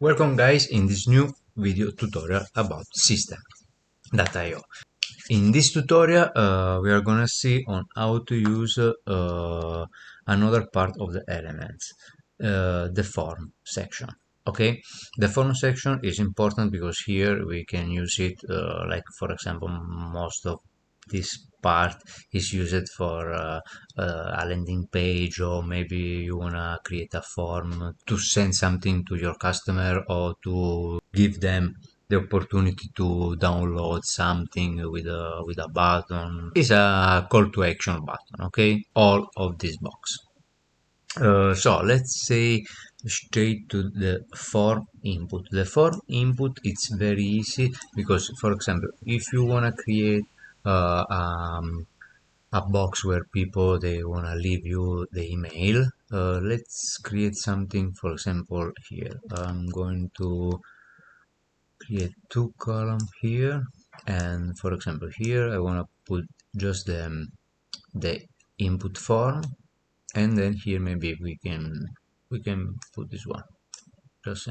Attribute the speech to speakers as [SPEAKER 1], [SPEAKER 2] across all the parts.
[SPEAKER 1] Welcome guys in this new video tutorial about system.io. In this tutorial we are gonna see on how to use another part of the elements, the form section. Okay, the form section is important because here we can use it like for example most of this part is used for a landing page, or maybe you wanna create a form to send something to your customer or to give them the opportunity to download something with a button. It's a call to action button. Okay, all of this box. So let's say straight to the form input. The form input, it's very easy because, for example, if you want to create a box where people they want to leave you the email, let's create something. For example, here I'm going to create two columns here, and for example here I want to put just the input form, and then here maybe we can put this one, just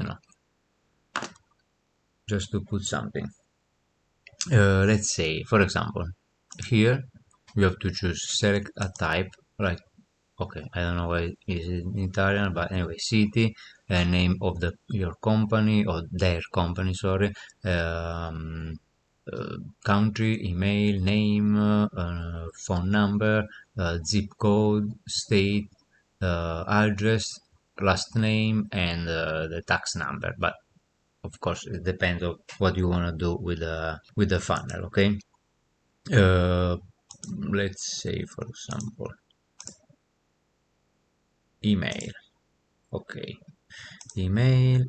[SPEAKER 1] just to put something. Let's say for example here we have to choose select a type, like okay, I don't know why is it in Italian, but anyway, city, name of your company or their company, sorry, country, email, name, phone number, zip code, state, address, last name, and the tax number. But of course, it depends on what you want to do with the funnel. Okay. Let's say, for example, email. Okay, email.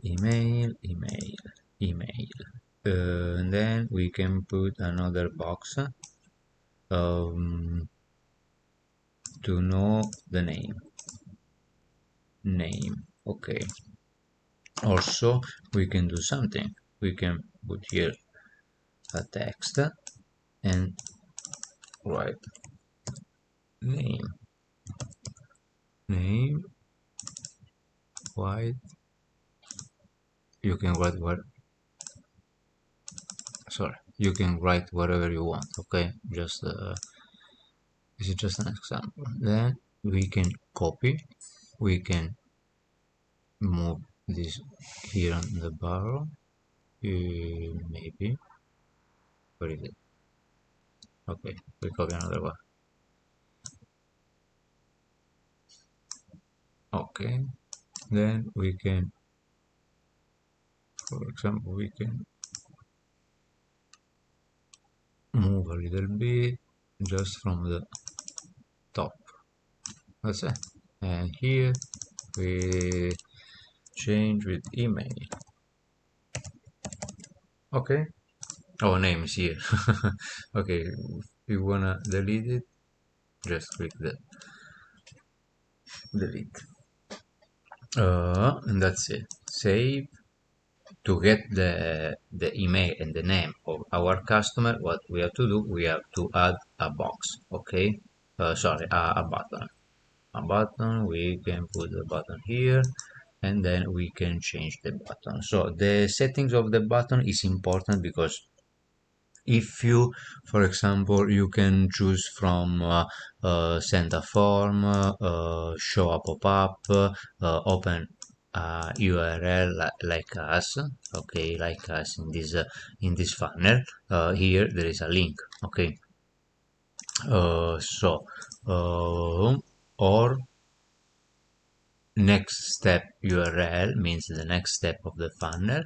[SPEAKER 1] And then we can put another box to know the name. Okay, also we can do something. We can put here a text and write name, white. You can write you can write whatever you want. Okay, just this is just an example. Then we can copy, we can move this here on the barrel, maybe, where is it? Okay, we copy another one. Okay, then we can, for example, we can move a little bit just from the top. That's it. And here we change with email. Okay. Oh, name is here. Okay, if you wanna delete it, just click the delete. And that's it. Save. To get the email and the name of our customer, what we have to do, we have to add a box. Okay, sorry, a button. A button. We can put the button here, and then we can change the button. So the settings of the button is important because if you, for example, you can choose from send a form, show a pop-up, open URL like us. Okay, like us in this funnel. Here there is a link. Okay, or next step URL means the next step of the funnel,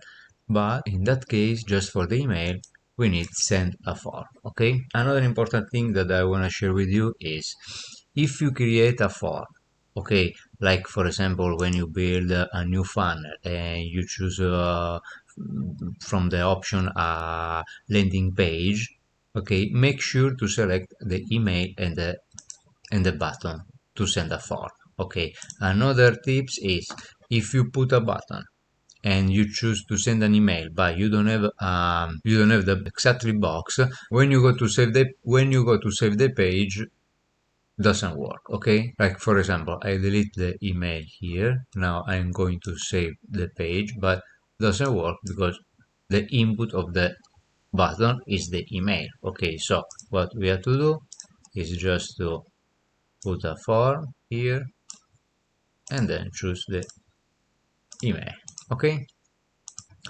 [SPEAKER 1] but in that case, just for the email, we need send a form. Okay, another important thing that I want to share with you is if you create a form, okay, like for example when you build a new funnel and you choose from the option a landing page, okay, make sure to select the email and the button to send a form. Okay, another tips is if you put a button and you choose to send an email but you don't have the exactly box, when you go to save the page, doesn't work. Okay, like for example I delete the email here, now I'm going to save the page, but doesn't work because the input of the button is the email. Okay, so what we have to do is just to put a form here and then choose the email. Okay,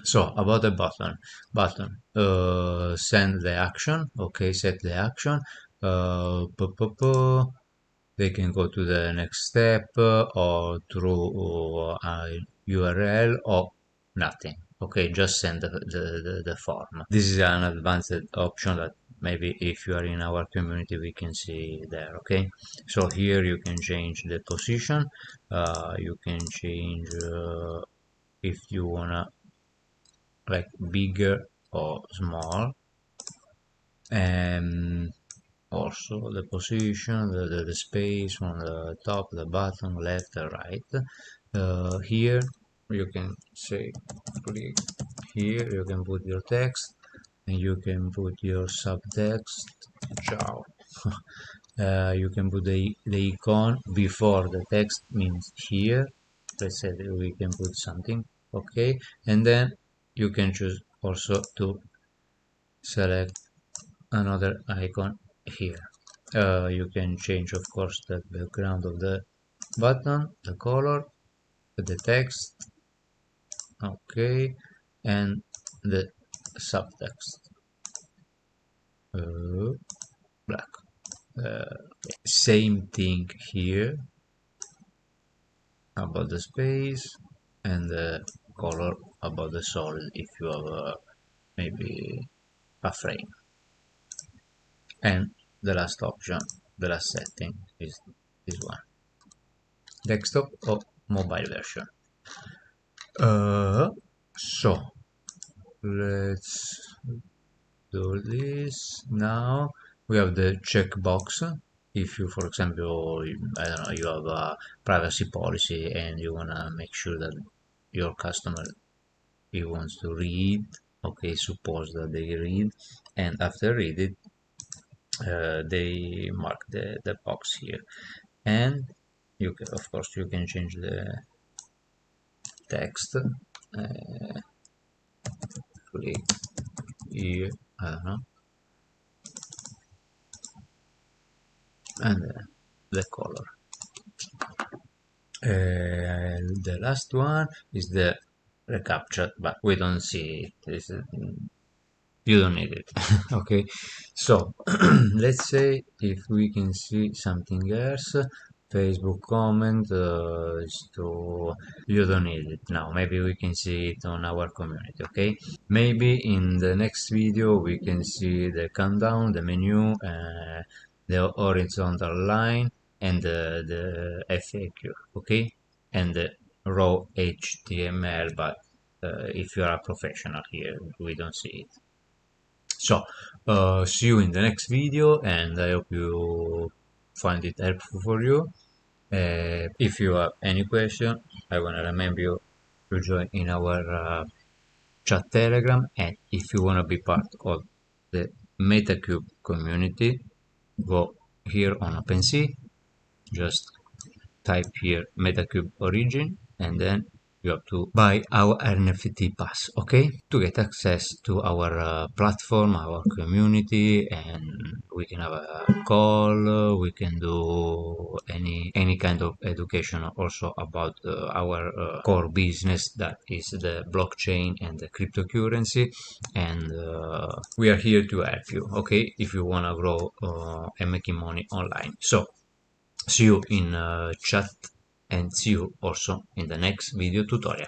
[SPEAKER 1] so about the button send the action. Okay, set the action. They can go to the next step or through a URL or nothing. Okay, just send the form. This is an advanced option that maybe if you are in our community we can see there. Okay, so here you can change the position, you can change if you wanna like bigger or small, and also the position, the space on the top, the bottom, left, right. Here you can say click here, you can put your text and you can put your subtext. Ciao. You can put the icon before the text, means here. Let's say that we can put something. Okay, and then you can choose also to select another icon here. You can change of course the background of the button, the color, the text, okay, and the subtext, black. Same thing here about the space and the color about the solid if you have maybe a frame. And the last option, the last setting is this one, desktop or mobile version. So let's do this now. We have the checkbox. If you, for example, I don't know, you have a privacy policy and you wanna make sure that your customer, he wants to read, okay, suppose that they read, and after read it, they mark the box here, and you can, of course, you can change the text. Click here, I don't know, and the color. The last one is the recaptcha, but we don't see it. You don't need it. Okay, so let's say if we can see something else, Facebook comment, you don't need it now. Maybe we can see it on our community. Okay, maybe in the next video we can see the countdown, the menu, the horizontal line, and the FAQ. Okay, and the raw HTML, but if you are a professional here, we don't see it. So, see you in the next video, and I hope you find it helpful for you. If you have any question, I want to remind you to join in our chat Telegram, and if you want to be part of the MetaCube community, go here on OpenSea, just type here MetaCube origin, and then you have to buy our NFT pass, okay, to get access to our platform, our community, and we can have a call, we can do any kind of education also about our core business, that is the blockchain and the cryptocurrency, and we are here to help you, okay, if you want to grow and making money online. So see you in chat, and see you also in the next video tutorial.